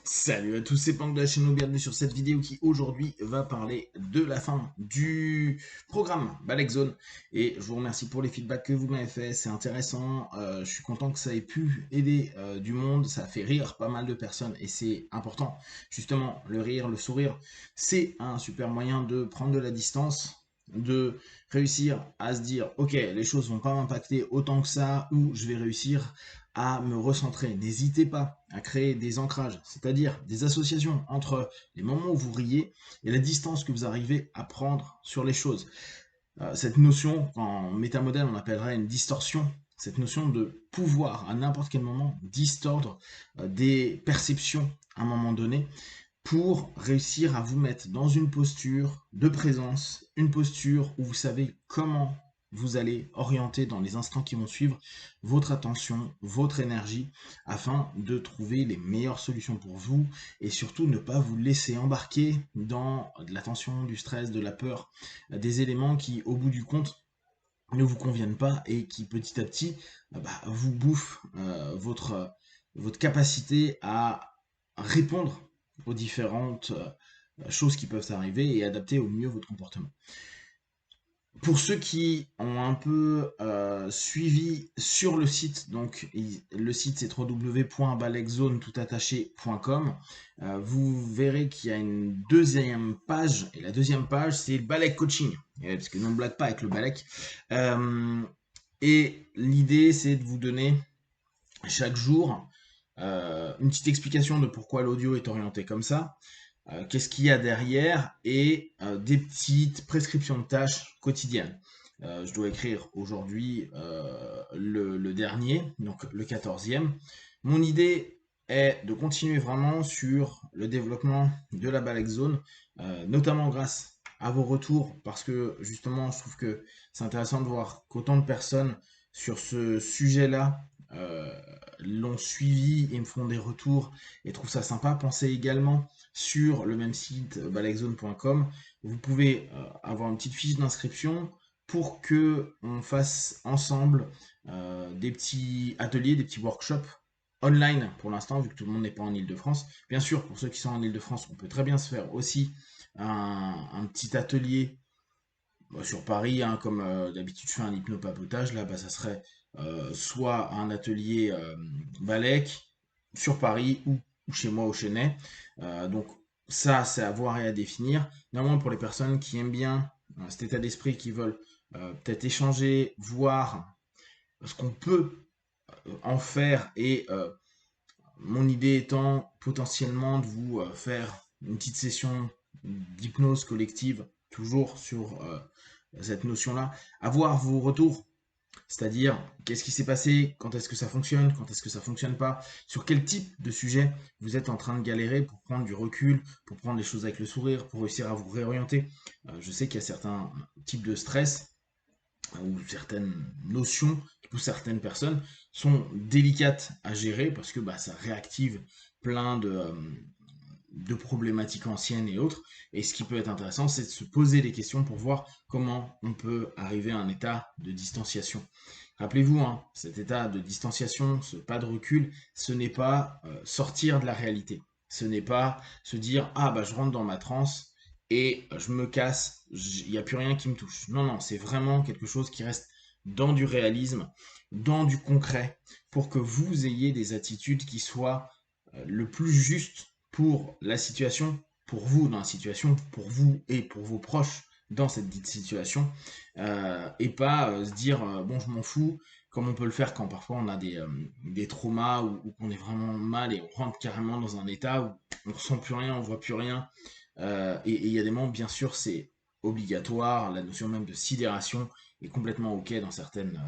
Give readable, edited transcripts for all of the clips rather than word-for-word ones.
Salut à tous, c'est Pang de la chaîne, bienvenue sur cette vidéo qui aujourd'hui va parler de la fin du programme Balek Zone. Et je vous remercie pour les feedbacks que vous m'avez fait, c'est intéressant, je suis content que ça ait pu aider du monde, ça a fait rire pas mal de personnes et c'est important. Justement, le rire, le sourire, c'est un super moyen de prendre de la distance, de réussir à se dire ok, les choses vont pas m'impacter autant que ça, ou je vais réussir à me recentrer. N'hésitez pas à créer des ancrages, c'est-à-dire des associations entre les moments où vous riez et la distance que vous arrivez à prendre sur les choses. Cette notion, en métamodèle, on appellerait une distorsion. Cette notion de pouvoir à n'importe quel moment distordre des perceptions à un moment donné pour réussir à vous mettre dans une posture de présence, une posture où vous savez comment vous allez orienter dans les instants qui vont suivre votre attention, votre énergie, afin de trouver les meilleures solutions pour vous et surtout ne pas vous laisser embarquer dans de la tension, du stress, de la peur, des éléments qui, au bout du compte, ne vous conviennent pas et qui petit à petit vous bouffent votre capacité à répondre aux différentes choses qui peuvent arriver et adapter au mieux votre comportement. Pour ceux qui ont un peu suivi sur le site, donc le site c'est www.balekzone.com, vous verrez qu'il y a une deuxième page, et la deuxième page c'est le Balek Coaching, parce que non blague pas avec le Balek. Et l'idée c'est de vous donner chaque jour une petite explication de pourquoi l'audio est orienté comme ça, qu'est-ce qu'il y a derrière et des petites prescriptions de tâches quotidiennes. Je dois écrire aujourd'hui le dernier, donc le 14e. Mon idée est de continuer vraiment sur le développement de la Balek Zone, notamment grâce à vos retours, parce que justement, je trouve que c'est intéressant de voir qu'autant de personnes sur ce sujet-là l'ont suivi et me font des retours et trouvent ça sympa. Pensez également sur le même site balekzone.com, vous pouvez avoir une petite fiche d'inscription pour que on fasse ensemble des petits ateliers, des petits workshops online pour l'instant, vu que tout le monde n'est pas en Ile-de-France. Bien sûr, pour ceux qui sont en Ile-de-France, on peut très bien se faire aussi un petit atelier sur Paris, hein, comme d'habitude je fais un hypnopapotage, là ça serait soit un atelier Balek sur Paris ou chez moi au Chennai. Donc ça c'est à voir et à définir. Néanmoins pour les personnes qui aiment bien cet état d'esprit, qui veulent peut-être échanger, voir ce qu'on peut en faire et mon idée étant potentiellement de vous faire une petite session d'hypnose collective, toujours sur cette notion-là, avoir vos retours, c'est-à-dire qu'est-ce qui s'est passé, quand est-ce que ça fonctionne, quand est-ce que ça fonctionne pas, sur quel type de sujet vous êtes en train de galérer pour prendre du recul, pour prendre les choses avec le sourire, pour réussir à vous réorienter. Je sais qu'il y a certains types de stress ou certaines notions qui pour certaines personnes sont délicates à gérer parce que ça réactive plein de problématiques anciennes et autres. Et ce qui peut être intéressant, c'est de se poser des questions pour voir comment on peut arriver à un état de distanciation. Rappelez-vous, hein, cet état de distanciation, ce pas de recul, ce n'est pas sortir de la réalité. Ce n'est pas se dire ah je rentre dans ma transe et je me casse, il n'y a plus rien qui me touche. Non, non, c'est vraiment quelque chose qui reste dans du réalisme, dans du concret, pour que vous ayez des attitudes qui soient le plus justes pour la situation, pour vous dans la situation, pour vous et pour vos proches dans cette dite situation, et pas se dire bon je m'en fous, comme on peut le faire quand parfois on a des traumas ou qu'on est vraiment mal et on rentre carrément dans un état où on ressent plus rien, on voit plus rien, et il y a des moments bien sûr c'est obligatoire, la notion même de sidération est complètement ok dans certaines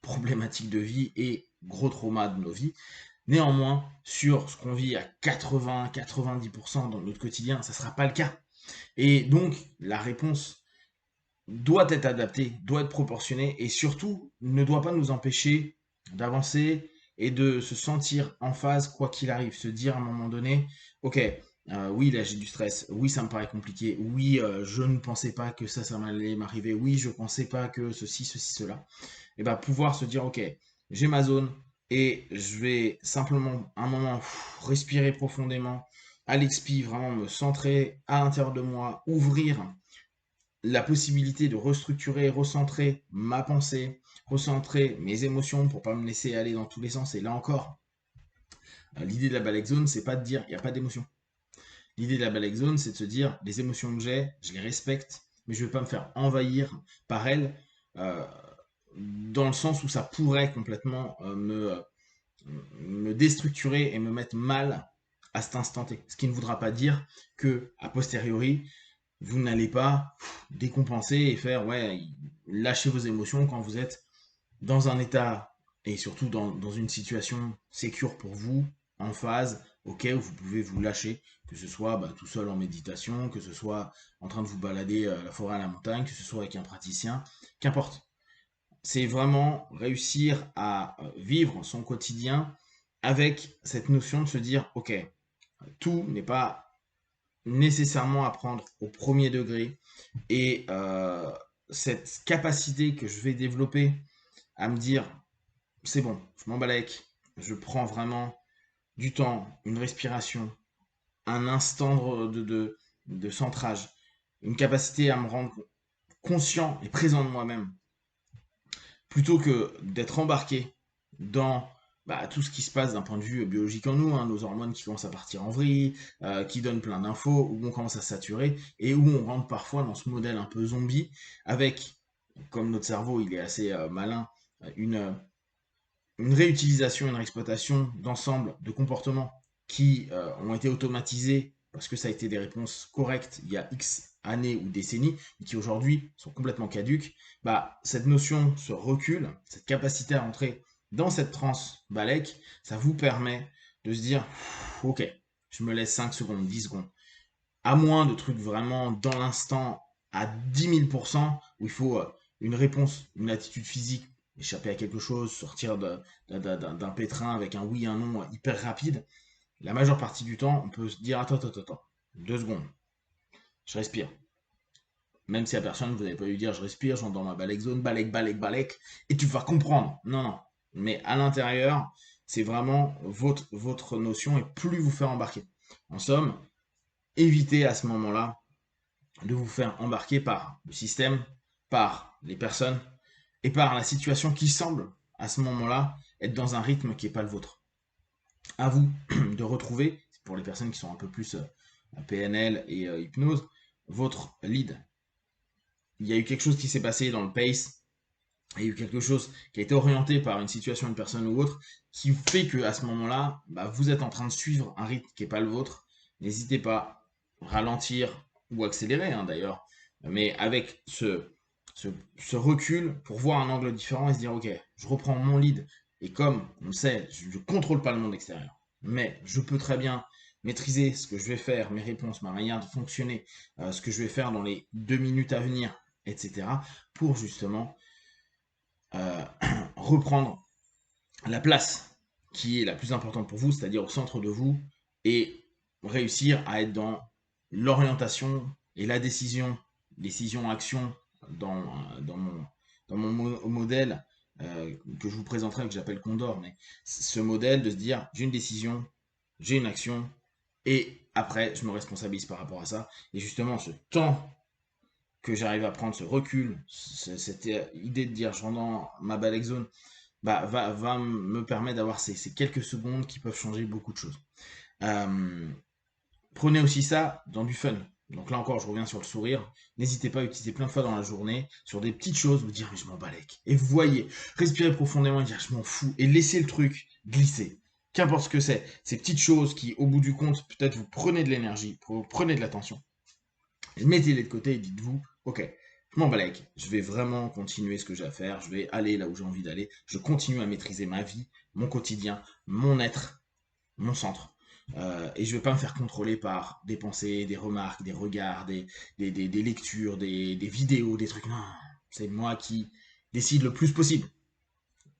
problématiques de vie et gros traumas de nos vies. Néanmoins, sur ce qu'on vit à 80-90% dans notre quotidien, ça ne sera pas le cas. Et donc, la réponse doit être adaptée, doit être proportionnée et surtout ne doit pas nous empêcher d'avancer et de se sentir en phase quoi qu'il arrive. Se dire à un moment donné, ok, oui là j'ai du stress, oui ça me paraît compliqué, oui je ne pensais pas que ça allait m'arriver, oui je ne pensais pas que ceci, cela. Et bien pouvoir se dire ok, j'ai ma zone, et je vais simplement un moment respirer profondément, à l'expi, vraiment me centrer à l'intérieur de moi, ouvrir la possibilité de restructurer, recentrer ma pensée, recentrer mes émotions pour pas me laisser aller dans tous les sens. Et là encore, l'idée de la Balek Zone, c'est pas de dire il n'y a pas d'émotion. L'idée de la Balek Zone, c'est de se dire les émotions que j'ai, je les respecte, mais je ne vais pas me faire envahir par elles, euh, dans le sens où ça pourrait complètement me déstructurer et me mettre mal à cet instant T. Ce qui ne voudra pas dire que, a posteriori, vous n'allez pas décompenser et faire, ouais, lâcher vos émotions quand vous êtes dans un état et surtout dans une situation sécure pour vous, en phase, auquel vous pouvez vous lâcher, que ce soit tout seul en méditation, que ce soit en train de vous balader à la forêt, à la montagne, que ce soit avec un praticien, qu'importe. C'est vraiment réussir à vivre son quotidien avec cette notion de se dire, ok, tout n'est pas nécessairement à prendre au premier degré et cette capacité que je vais développer à me dire c'est bon, je m'embalèque, je prends vraiment du temps, une respiration, un instant de centrage, une capacité à me rendre conscient et présent de moi-même, plutôt que d'être embarqué dans tout ce qui se passe d'un point de vue biologique en nous, hein, nos hormones qui commencent à partir en vrille, qui donnent plein d'infos, où on commence à saturer, et où on rentre parfois dans ce modèle un peu zombie, avec, comme notre cerveau il est assez malin, une réutilisation, une réexploitation d'ensemble de comportements qui ont été automatisés parce que ça a été des réponses correctes il y a X années ou décennies, et qui aujourd'hui sont complètement caduques, cette notion, ce recul, cette capacité à entrer dans cette transe Balek, ça vous permet de se dire, ok, je me laisse 5 secondes, 10 secondes, à moins de trucs vraiment dans l'instant à 10 000%, où il faut une réponse, une attitude physique, échapper à quelque chose, sortir d'un pétrin avec un oui, un non hyper rapide. La majeure partie du temps, on peut se dire attends, 2 secondes, je respire. Même si à personne, vous n'avez pas eu dire je respire, j'entre dans ma balek zone, balek, et tu vas comprendre. Non, non. Mais à l'intérieur, c'est vraiment votre notion et plus vous faire embarquer. En somme, évitez à ce moment-là de vous faire embarquer par le système, par les personnes et par la situation qui semble à ce moment-là être dans un rythme qui n'est pas le vôtre. À vous de retrouver, pour les personnes qui sont un peu plus PNL et hypnose, votre lead. Il y a eu quelque chose qui s'est passé dans le pace, il y a eu quelque chose qui a été orienté par une situation, une personne ou autre, qui fait que à ce moment-là, vous êtes en train de suivre un rythme qui n'est pas le vôtre. N'hésitez pas à ralentir ou accélérer, hein, d'ailleurs, mais avec ce recul pour voir un angle différent et se dire ok, je reprends mon lead. Et comme on le sait, je ne contrôle pas le monde extérieur, mais je peux très bien maîtriser ce que je vais faire, mes réponses, ma manière de fonctionner, ce que je vais faire dans les 2 minutes à venir, etc. pour justement euh, reprendre la place qui est la plus importante pour vous, c'est-à-dire au centre de vous, et réussir à être dans l'orientation et la décision-action dans mon modèle que je vous présenterai, que j'appelle Condor, mais ce modèle de se dire j'ai une décision, j'ai une action, et après je me responsabilise par rapport à ça. Et justement, ce temps que j'arrive à prendre, ce recul, cette idée de dire je rentre dans ma balek zone, va me permettre d'avoir ces quelques secondes qui peuvent changer beaucoup de choses. Euh, Prenez aussi ça dans du fun. Donc là encore, je reviens sur le sourire. N'hésitez pas à utiliser plein de fois dans la journée sur des petites choses, vous dire mais je m'en balèque. Et vous voyez, respirez profondément et dire je m'en fous. Et laissez le truc glisser. Qu'importe ce que c'est. Ces petites choses qui, au bout du compte, peut-être vous prenez de l'énergie, vous prenez de l'attention. Mettez-les de côté et dites-vous, ok, je m'en balèque, je vais vraiment continuer ce que j'ai à faire, je vais aller là où j'ai envie d'aller, je continue à maîtriser ma vie, mon quotidien, mon être, mon centre. Et je ne vais pas me faire contrôler par des pensées, des remarques, des regards, des lectures, des vidéos, des trucs. Non, c'est moi qui décide le plus possible.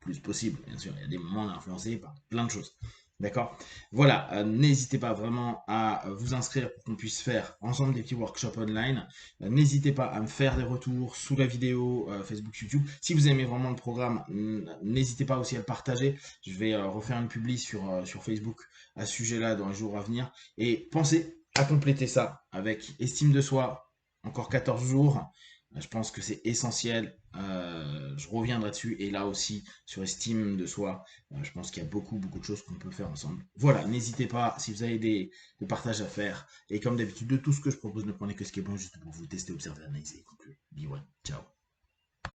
Plus possible, bien sûr. Il y a des moments influencés par plein de choses. D'accord? Voilà, n'hésitez pas vraiment à vous inscrire pour qu'on puisse faire ensemble des petits workshops online. N'hésitez pas à me faire des retours sous la vidéo Facebook, YouTube. Si vous aimez vraiment le programme, n'hésitez pas aussi à le partager. Je vais refaire une publi sur Facebook à ce sujet-là dans les jours à venir. Et pensez à compléter ça avec estime de soi, encore 14 jours. Je pense que c'est essentiel. Je reviendrai dessus. Et là aussi, sur estime de soi, je pense qu'il y a beaucoup, beaucoup de choses qu'on peut faire ensemble. Voilà, n'hésitez pas, si vous avez des partages à faire. Et comme d'habitude, de tout ce que je propose, ne prenez que ce qui est bon, juste pour vous tester, observer, analyser et conclure. Be one. Ciao.